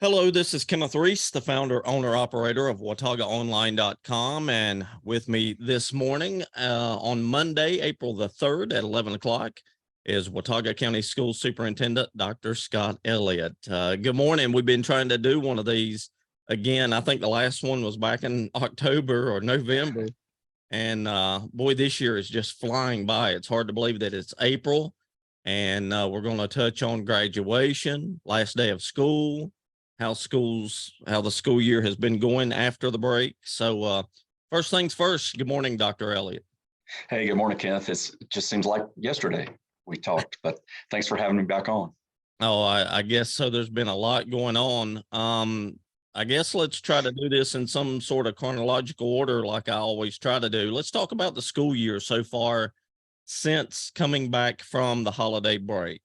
Hello, this is Kenneth Reese, the founder, owner, operator of WataugaOnline.com. And with me this morning on Monday, April the 3rd at 11 o'clock is Watauga County School Superintendent, Dr. Scott Elliott. Good morning. We've been trying to do one of these again. I think the last one was back in October or November. And boy, this year is just flying by. It's hard to believe that it's April. And we're going to touch on graduation, last day of school, how the school year has been going after the break. So first things first, good morning, Dr. Elliott. Hey, good morning, Kenneth. It just seems like yesterday we talked, but thanks for having me back on. Oh, I guess so. There's been a lot going on. I guess let's try to do this in some sort of chronological order like I always try to do. Let's talk about the school year so far since coming back from the holiday break.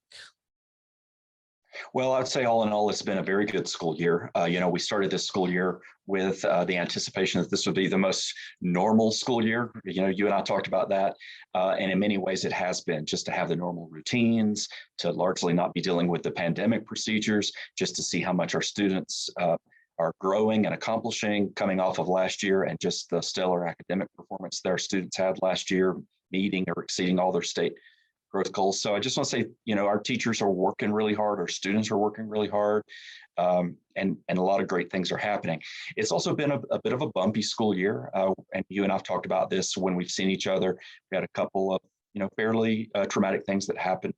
Well, I'd say all in all, it's been a very good school year. We started this school year with the anticipation that this would be the most normal school year. You and I talked about that. And in many ways, it has been just to have the normal routines, to largely not be dealing with the pandemic procedures, just to see how much our students are growing and accomplishing coming off of last year, and just the stellar academic performance that our students had last year, meeting or exceeding all their state growth goals. So I just want to say, our teachers are working really hard, our students are working really hard, and a lot of great things are happening. It's also been a bit of a bumpy school year, and you and I've talked about this when we've seen each other. We had a couple of, fairly traumatic things that happened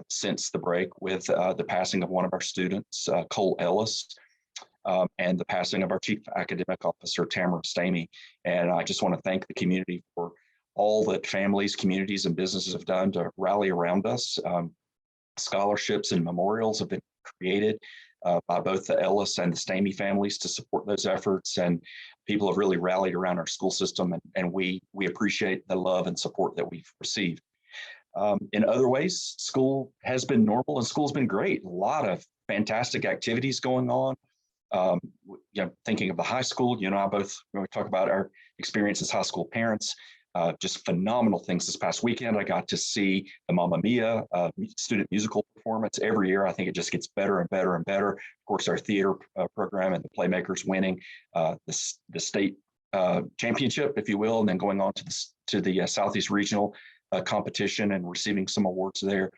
since the break with the passing of one of our students, Cole Ellis, and the passing of our chief academic officer, Tamara Stamey. And I just want to thank the community for all that families, communities, and businesses have done to rally around us. Scholarships and memorials have been created by both the Ellis and the Stamey families to support those efforts. And people have really rallied around our school system, and we appreciate the love and support that we've received. In other ways, school has been normal and school's been great. A lot of fantastic activities going on. Thinking of the high school, you and I both, when we talk about our experience as high school parents, just phenomenal things this past weekend. I got to see the Mamma Mia student musical performance. Every year, I think it just gets better and better and better. Of course, our theater program and the Playmakers winning the state championship, if you will, and then going on to the Southeast Regional competition and receiving some awards there. It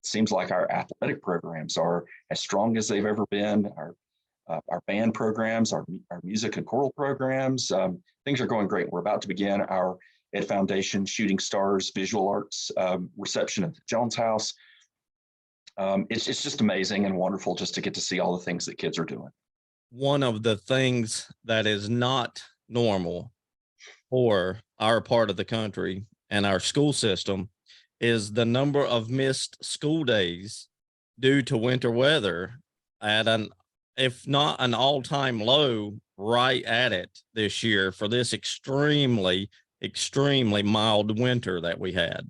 seems like our athletic programs are as strong as they've ever been. Our band programs, our music and choral programs, things are going great. We're about to begin our Ed Foundation Shooting Stars Visual Arts reception at the Jones House. It's just amazing and wonderful just to get to see all the things that kids are doing. One of the things that is not normal for our part of the country and our school system is the number of missed school days due to winter weather at if not an all-time low, right at it this year for this extremely mild winter that we had.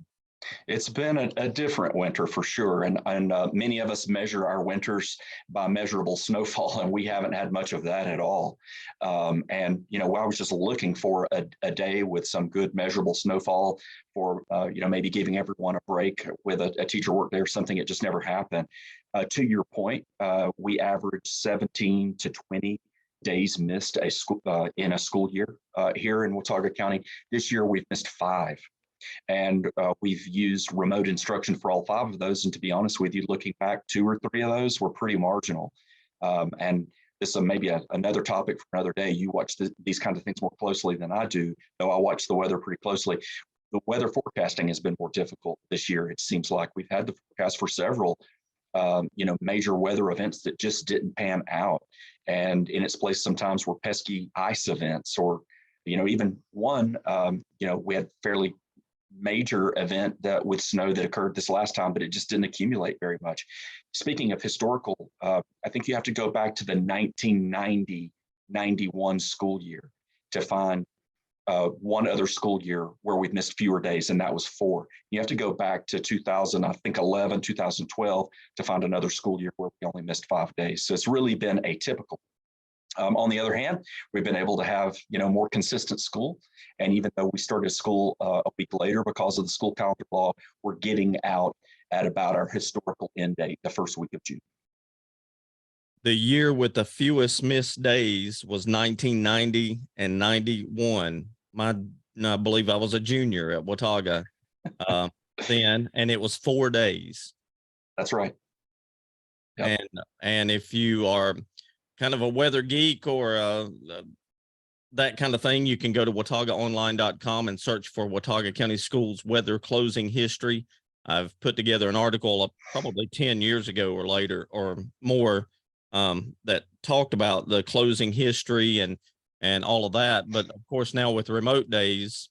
It's been a different winter for sure. And many of us measure our winters by measurable snowfall, and we haven't had much of that at all. I was just looking for a day with some good measurable snowfall for, maybe giving everyone a break with a teacher work day or something. It just never happened. To your point, we average 17 to 20 days missed in a school year here in Watauga County. This year, we've missed 5. And we've used remote instruction for all 5 of those. And to be honest with you, looking back, 2 or 3 of those were pretty marginal. And this is maybe another topic for another day. You watch these kinds of things more closely than I do, though I watch the weather pretty closely. The weather forecasting has been more difficult this year. It seems like we've had to forecast for several major weather events that just didn't pan out. And in its place, sometimes were pesky ice events, or, even one, we had fairly major event that with snow that occurred this last time, but it just didn't accumulate very much. Speaking of historical, I think you have to go back to the 1990-91 school year to find one other school year where we've missed fewer days, and that was 4. You have to go back to 2011, 2012 to find another school year where we only missed 5 days. So it's really been atypical. On the other hand, we've been able to have, more consistent school. And even though we started school a week later because of the school calendar law, we're getting out at about our historical end date, the first week of June. The year with the fewest missed days was 1990 and 91. I believe I was a junior at Watauga uh, then, and it was 4 days. That's right. Yep. And if you are kind of a weather geek or that kind of thing, you can go to WataugaOnline.com and search for Watauga County Schools weather closing history. I've put together an article probably 10 years ago or later or more that talked about the closing history and all of that. But of course, now with remote days,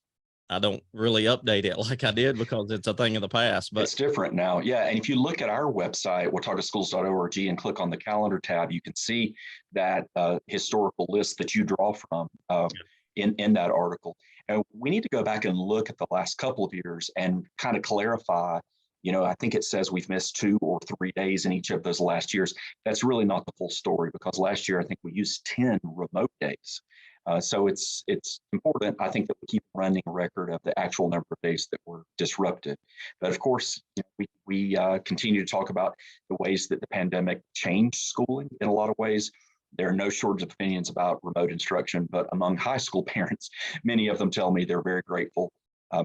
I don't really update it like I did because it's a thing of the past. But it's different now. Yeah. And if you look at our website, wataugaschools.org, and click on the calendar tab, you can see that historical list that you draw from in that article. And we need to go back and look at the last couple of years and kind of clarify. I think it says we've missed 2 or 3 days in each of those last years. That's really not the full story, because last year I think we used 10 remote days. So it's important, I think, that we keep running a record of the actual number of days that were disrupted. But of course, we continue to talk about the ways that the pandemic changed schooling in a lot of ways. There are no shortage of opinions about remote instruction, but among high school parents, many of them tell me they're very grateful.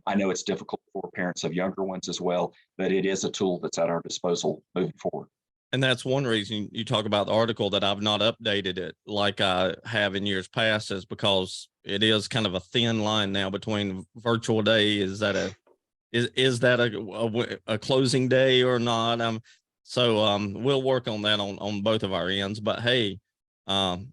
I know it's difficult for parents of younger ones as well, but it is a tool that's at our disposal moving forward. And that's one reason you talk about the article that I've not updated it like I have in years past, is because it is kind of a thin line now between virtual day. Is that a closing day or not? We'll work on that on both of our ends. But hey, 5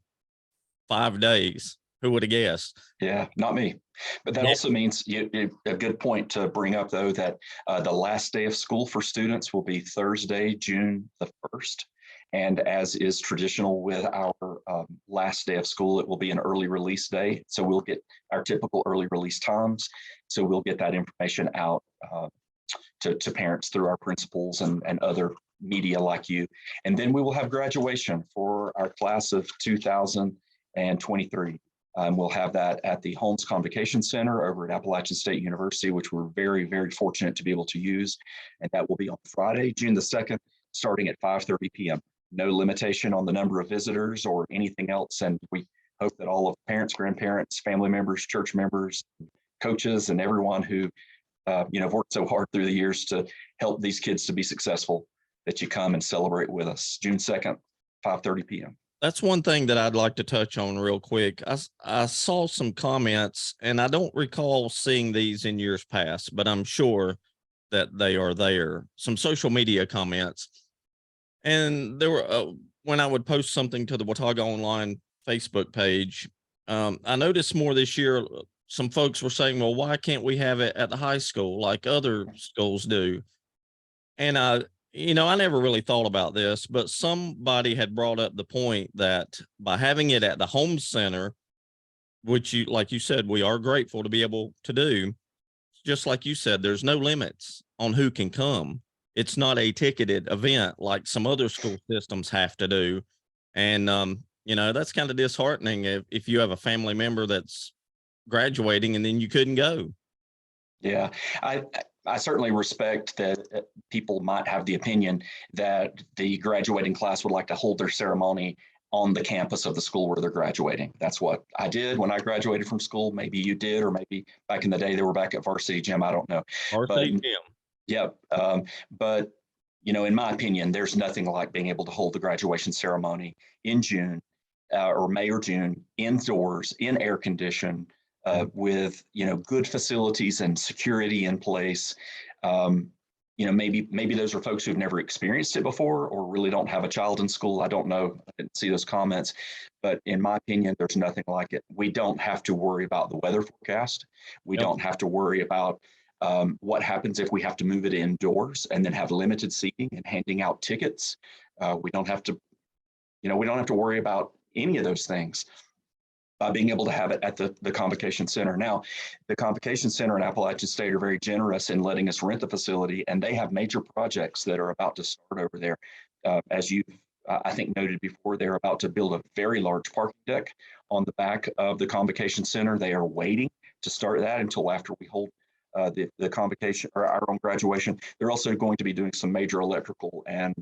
days. Who would have guessed? Yeah, not me. But that also means a good point to bring up, though, that the last day of school for students will be Thursday, June the 1st. And as is traditional with our last day of school, it will be an early release day. So we'll get our typical early release times. So we'll get that information out to parents through our principals and other media like you. And then we will have graduation for our class of 2023. We'll have that at the Holmes Convocation Center over at Appalachian State University, which we're very, very fortunate to be able to use. And that will be on Friday, June the 2nd, starting at 5:30 p.m. No limitation on the number of visitors or anything else. And we hope that all of parents, grandparents, family members, church members, coaches, and everyone who have worked so hard through the years to help these kids to be successful, that you come and celebrate with us. June 2nd, 5:30 p.m. That's one thing that I'd like to touch on real quick. I saw some comments, and I don't recall seeing these in years past, but I'm sure that they are there. Some social media comments. And there were, when I would post something to the Watauga Online Facebook page, I noticed more this year, some folks were saying, well, why can't we have it at the high school like other schools do? And I never really thought about this, but somebody had brought up the point that by having it at the home center, which like you said, we are grateful to be able to do, just like you said, there's no limits on who can come. It's not a ticketed event like some other school systems have to do. And, that's kind of disheartening if you have a family member that's graduating and then you couldn't go. Yeah, I certainly respect that people might have the opinion that the graduating class would like to hold their ceremony on the campus of the school where they're graduating. That's what I did when I graduated from school. Maybe you did, or maybe back in the day they were back at Varsity Gym. I don't know. Varsity Gym. Yeah, but in my opinion, there's nothing like being able to hold the graduation ceremony in June or May or June indoors in air conditioned. With good facilities and security in place. Maybe those are folks who've never experienced it before or really don't have a child in school. I don't know. I didn't see those comments, but in my opinion, there's nothing like it. We don't have to worry about the weather forecast. We don't have to worry about what happens if we have to move it indoors and then have limited seating and handing out tickets. We don't have to, worry about any of those things. By being able to have it at the Convocation Center. Now, the Convocation Center and Appalachian State are very generous in letting us rent the facility, and they have major projects that are about to start over there. As you, I think, noted before, they're about to build a very large parking deck on the back of the Convocation Center. They are waiting to start that until after we hold the convocation or our own graduation. They're also going to be doing some major electrical and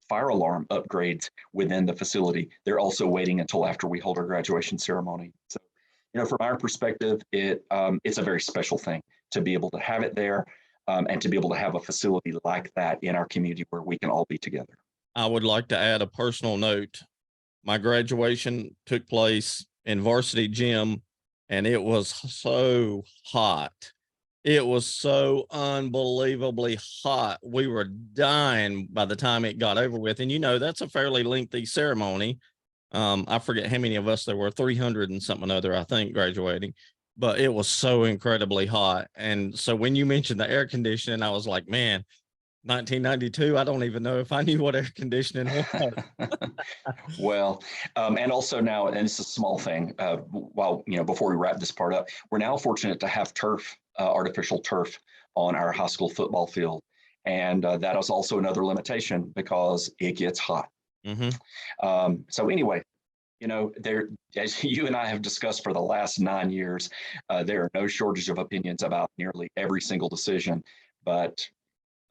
fire alarm upgrades within the facility. They're also waiting until after we hold our graduation ceremony. So, from our perspective, it's a very special thing to be able to have it there, and to be able to have a facility like that in our community where we can all be together. I would like to add a personal note. My graduation took place in varsity gym, and it was so hot. It was so unbelievably hot. We were dying by the time it got over with. And that's a fairly lengthy ceremony. I forget how many of us there were, 300 and something other, I think, graduating, but it was so incredibly hot. And so when you mentioned the air conditioning, I was like, man, 1992, I don't even know if I knew what air conditioning was. Well, and also now, and it's a small thing, before we wrap this part up, we're now fortunate to have turf, artificial turf on our high school football field. And that is also another limitation because it gets hot. So anyway, there, as you and I have discussed for the last 9 years, there are no shortage of opinions about nearly every single decision, but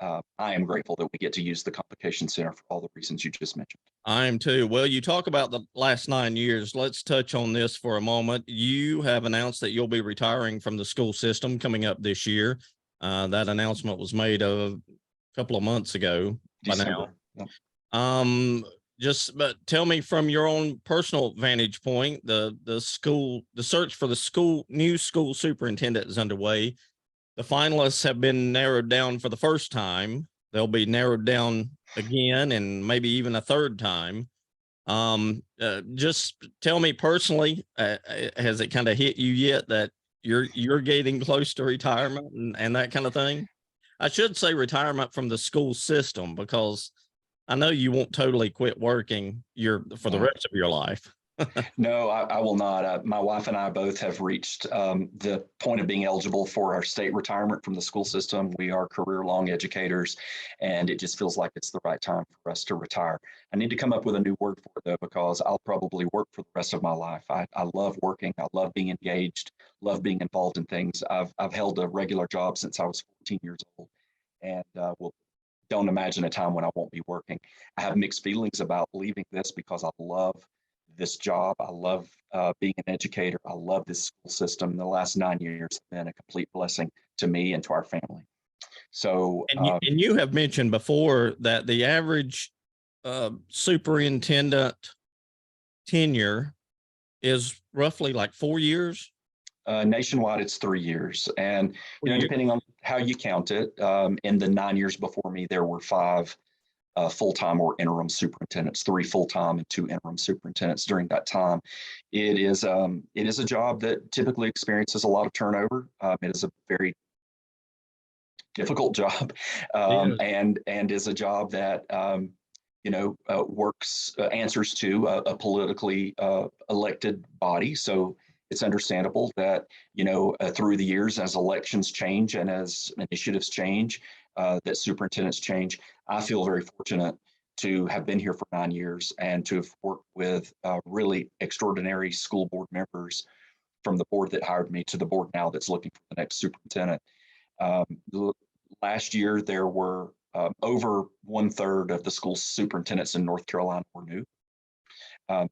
I am grateful that we get to use the Convocation Center for all the reasons you just mentioned. I am too. Well, you talk about the last 9 years. Let's touch on this for a moment. You have announced that you'll be retiring from the school system coming up this year. That announcement was made a couple of months ago. December. By now. But tell me from your own personal vantage point, the search for the new school superintendent is underway. The finalists have been narrowed down for the first time. They'll be narrowed down again and maybe even a third time. Just tell me personally, has it kind of hit you yet that you're getting close to retirement and that kind of thing? I should say retirement from the school system, because I know you won't totally quit working for the rest of your life. No, I will not. My wife and I both have reached the point of being eligible for our state retirement from the school system. We are career-long educators, and it just feels like it's the right time for us to retire. I need to come up with a new word for it, though, because I'll probably work for the rest of my life. I love working. I love being engaged, love being involved in things. I've held a regular job since I was 14 years old, and don't imagine a time when I won't be working. I have mixed feelings about leaving this because I love this job. I love being an educator. I love this school system. The last 9 years have been a complete blessing to me and to our family. So, and you have mentioned before that the average superintendent tenure is roughly like 4 years. Nationwide, it's 3 years. And, depending on how you count it, in the 9 years before me, there were 5 full-time or interim superintendents, 3 full-time and 2 interim superintendents during that time. It is a job that typically experiences a lot of turnover. It is a very difficult job, and is a job that answers to a politically elected body. So it's understandable that through the years, as elections change and as initiatives change, that superintendents change. I feel very fortunate to have been here for 9 years and to have worked with really extraordinary school board members, from the board that hired me to the board now that's looking for the next superintendent. Last year, there were over 1/3 of the school superintendents in North Carolina were new.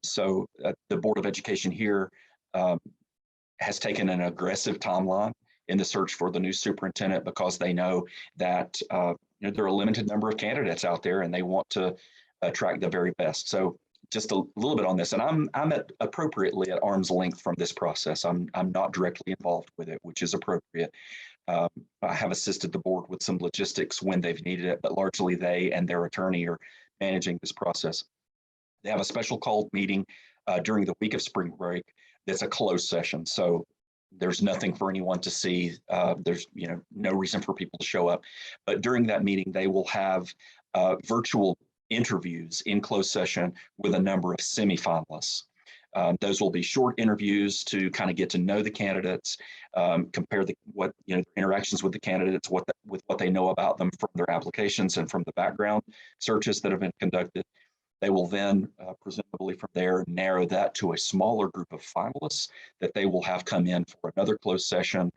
So the Board of Education here has taken an aggressive timeline in the search for the new superintendent, because they know that there are a limited number of candidates out there and they want to attract the very best. So just a little bit on this, and I'm appropriately at arm's length from this process. I'm not directly involved with it, which is appropriate. I have assisted the board with some logistics when they've needed it, but largely they and their attorney are managing this process. They have a special called meeting during the week of spring break that's a closed session. So there's nothing for anyone to see. There's no reason for people to show up. But during that meeting, they will have virtual interviews in closed session with a number of semifinalists. Those will be short interviews to kind of get to know the candidates, compare interactions with the candidates, with what they know about them from their applications and from the background searches that have been conducted. They will then, presumably from there, narrow that to a smaller group of finalists that they will have come in for another closed session,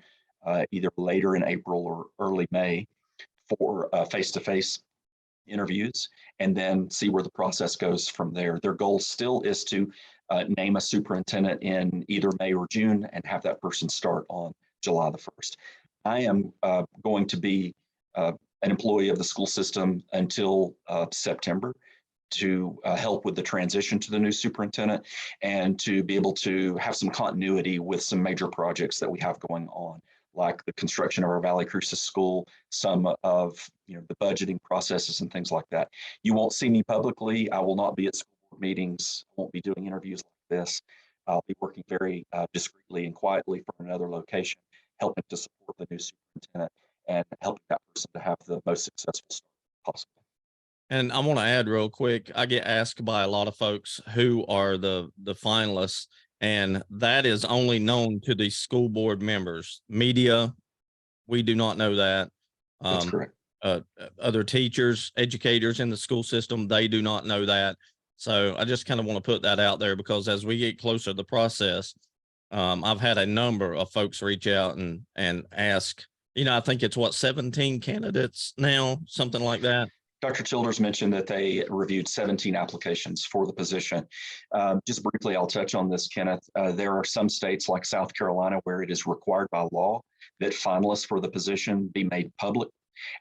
either later in April or early May, for face-to-face interviews, and then see where the process goes from there. Their goal still is to name a superintendent in either May or June and have that person start on July the 1st. I am going to be an employee of the school system until September to help with the transition to the new superintendent and to be able to have some continuity with some major projects that we have going on, like the construction of our Valle Crucis School, some of the budgeting processes and things like that. You won't see me publicly. I will not be at school board meetings. I won't be doing interviews like this. I'll be working very discreetly and quietly from another location, helping to support the new superintendent and helping that person to have the most successful start possible. And I want to add real quick, I get asked by a lot of folks who are the finalists, and that is only known to the school board members. Media, we do not know that. That's correct. Other teachers, educators in the school system, they do not know that. So I just kind of want to put that out there, because as we get closer to the process, I've had a number of folks reach out and ask, I think it's 17 candidates now, something like that. Dr. Childers mentioned that they reviewed 17 applications for the position. Just briefly, I'll touch on this, Kenneth. There are some states like South Carolina where it is required by law that finalists for the position be made public,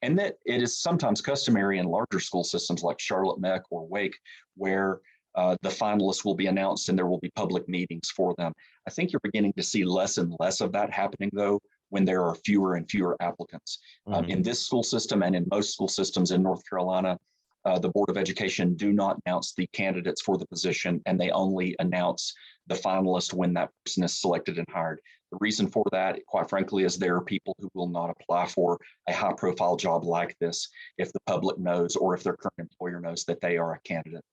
and that it is sometimes customary in larger school systems like Charlotte Meck or Wake, where the finalists will be announced and there will be public meetings for them. I think you're beginning to see less and less of that happening, though, when there are fewer and fewer applicants. In this school system and in most school systems in North Carolina, the Board of Education do not announce the candidates for the position, and they only announce the finalist when that person is selected and hired. The reason for that, quite frankly, is there are people who will not apply for a high-profile job like this if the public knows, or if their current employer knows, that they are a candidate.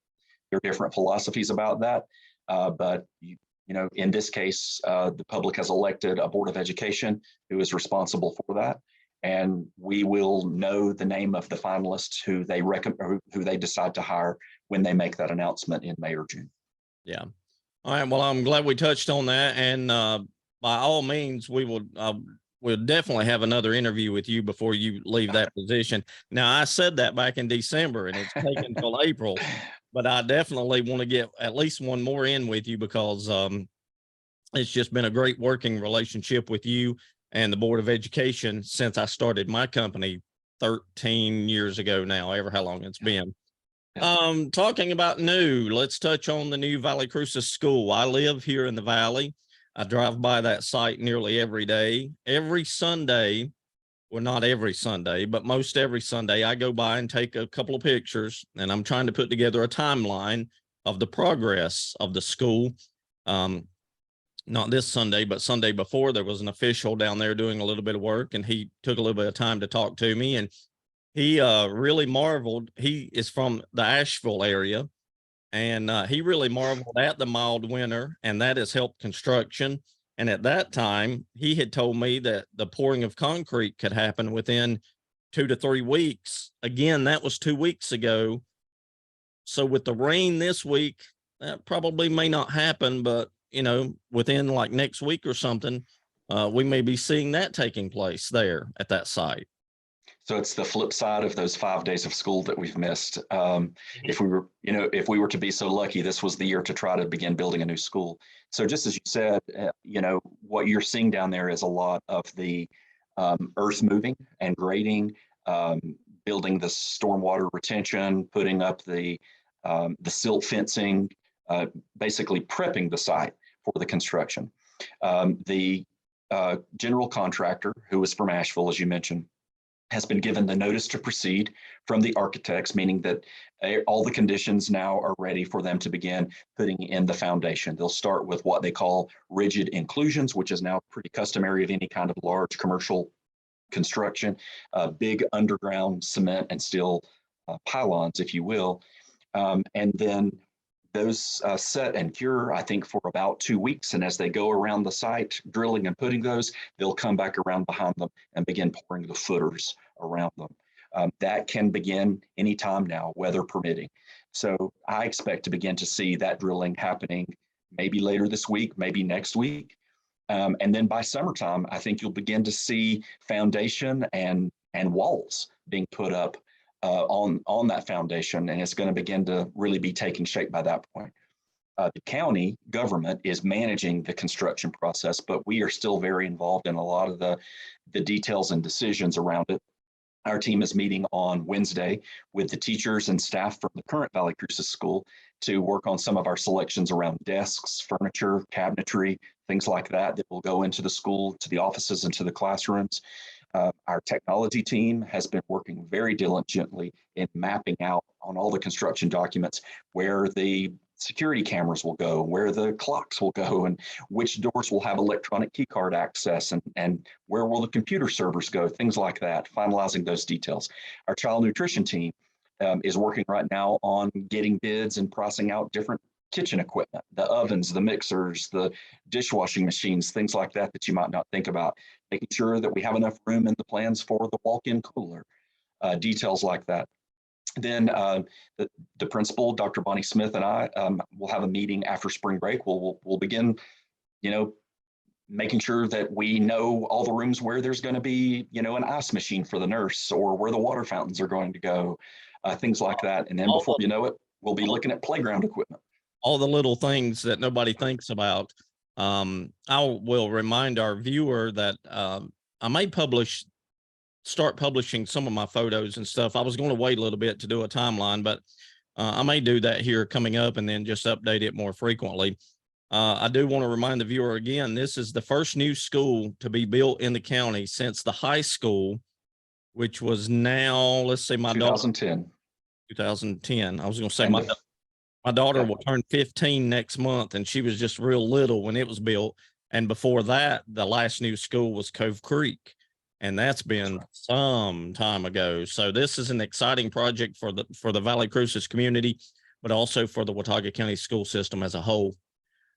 There are different philosophies about that, but in this case, the public has elected a Board of Education who is responsible for that, and we will know the name of the finalists who they decide to hire when they make that announcement in May or June. Yeah. All right. Well, I'm glad we touched on that, and by all means, we'll definitely have another interview with you before you leave that position. Now, I said that back in December, and it's taken until April. But I definitely want to get at least one more in with you, because it's just been a great working relationship with you and the Board of Education since I started my company 13 years ago now, ever how long it's been. Talking about new, let's touch on the new Valle Crucis School. I live here in the Valley. I drive by that site nearly every day. Every Sunday, well, not every Sunday, but most every Sunday, I go by and take a couple of pictures, and I'm trying to put together a timeline of the progress of the school. Not this Sunday, but Sunday before, there was an official down there doing a little bit of work, and he took a little bit of time to talk to me, and he really marveled. He is from the Asheville area, and he really marveled at the mild winter, and that has helped construction. And at that time, he had told me that the pouring of concrete could happen within 2 to 3 weeks. Again, that was 2 weeks ago. So with the rain this week, that probably may not happen, but within like next week or something, we may be seeing that taking place there at that site. So it's the flip side of those 5 days of school that we've missed. If we were to be so lucky, this was the year to try to begin building a new school. So just as you said, what you're seeing down there is a lot of the earth moving and grading, building the stormwater retention, putting up the silt fencing, basically prepping the site for the construction. The general contractor, who is from Asheville, as you mentioned, has been given the notice to proceed from the architects, meaning that all the conditions now are ready for them to begin putting in the foundation. They'll start with what they call rigid inclusions, which is now pretty customary of any kind of large commercial construction, big underground cement and steel pylons, if you will. And then those set and cure, I think, for about 2 weeks. And as they go around the site, drilling and putting those, they'll come back around behind them and begin pouring the footers around them. That can begin anytime now, weather permitting. So I expect to begin to see that drilling happening maybe later this week, maybe next week. And then by summertime, I think you'll begin to see foundation and walls being put up on that foundation, and it's going to begin to really be taking shape by that point. The county government is managing the construction process, but we are still very involved in a lot of the details and decisions around it. Our team is meeting on Wednesday with the teachers and staff from the current Valle Crucis School to work on some of our selections around desks, furniture, cabinetry, things like that that will go into the school, to the offices, and to the classrooms. Our technology team has been working very diligently in mapping out on all the construction documents where the security cameras will go, where the clocks will go, and which doors will have electronic key card access, and where will the computer servers go, things like that, finalizing those details. Our child nutrition team is working right now on getting bids and pricing out different kitchen equipment, the ovens, the mixers, the dishwashing machines, things like that that you might not think about, making sure that we have enough room in the plans for the walk-in cooler, details like that. Then the principal, Dr. Bonnie Smith, and I will have a meeting after spring break. We'll begin, making sure that we know all the rooms where there's going to be, an ice machine for the nurse, or where the water fountains are going to go, things like that. And then before you know it, we'll be looking at playground equipment. All the little things that nobody thinks about. I will remind our viewer that I may start publishing some of my photos and stuff. I was going to wait a little bit to do a timeline, but I may do that here coming up and then just update it more frequently. I do want to remind the viewer again, this is the first new school to be built in the county since the high school, which was now, let's say my 2010. 2010. I was going to say my daughter will turn 15 next month, and she was just real little when it was built. And before that, the last new school was Cove Creek, and that's been some time ago. So this is an exciting project for the Valle Crucis community, but also for the Watauga County school system as a whole.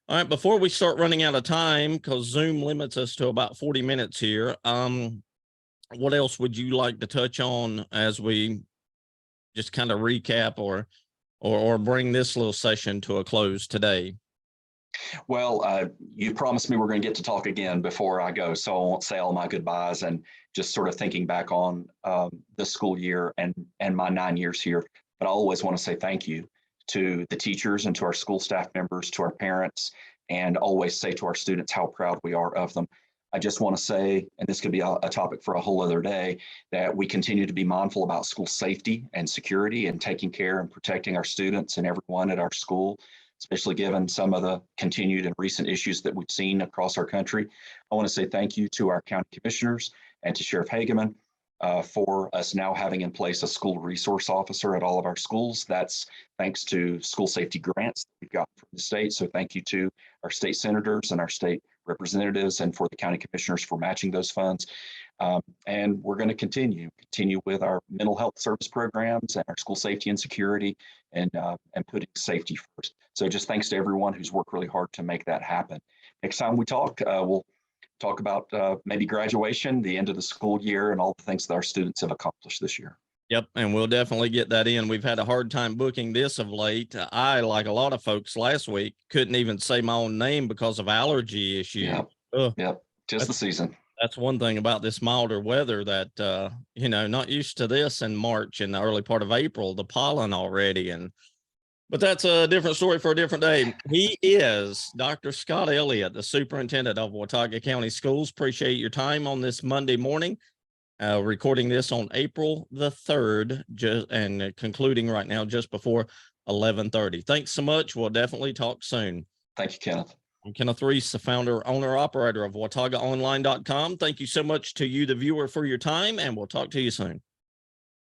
All right, before we start running out of time, because Zoom limits us to about 40 minutes here, what else would you like to touch on as we just kind of recap or bring this little session to a close today? Well, you promised me we're going to get to talk again before I go, so I won't say all my goodbyes, and just sort of thinking back on the school year and my 9 years here. But I always want to say thank you to the teachers and to our school staff members, to our parents, and always say to our students how proud we are of them. I just want to say, and this could be a topic for a whole other day, that we continue to be mindful about school safety and security and taking care and protecting our students and everyone at our school, especially given some of the continued and recent issues that we've seen across our country. I want to say thank you to our county commissioners and to Sheriff Hageman for us now having in place a school resource officer at all of our schools. That's thanks to school safety grants that we've got from the state. So thank you to our state senators and our state representatives, and for the county commissioners for matching those funds. And we're going to continue with our mental health service programs and our school safety and security, and putting safety first. So just thanks to everyone who's worked really hard to make that happen. Next time we talk, we'll talk about maybe graduation, the end of the school year, and all the things that our students have accomplished this year. Yep, and we'll definitely get that in. We've had a hard time booking this of late. I, like a lot of folks last week, couldn't even say my own name because of allergy issues. Yep, just the season. That's one thing about this milder weather that, not used to this in March and the early part of April, the pollen already. But that's a different story for a different day. He is Dr. Scott Elliott, the superintendent of Watauga County Schools. Appreciate your time on this Monday morning. Recording this on April the 3rd, and concluding right now just before 11:30. Thanks so much. We'll definitely talk soon. Thank you, Kenneth. I'm Kenneth Reese, the founder, owner, operator of WataugaOnline.com. Thank you so much to you, the viewer, for your time, and we'll talk to you soon.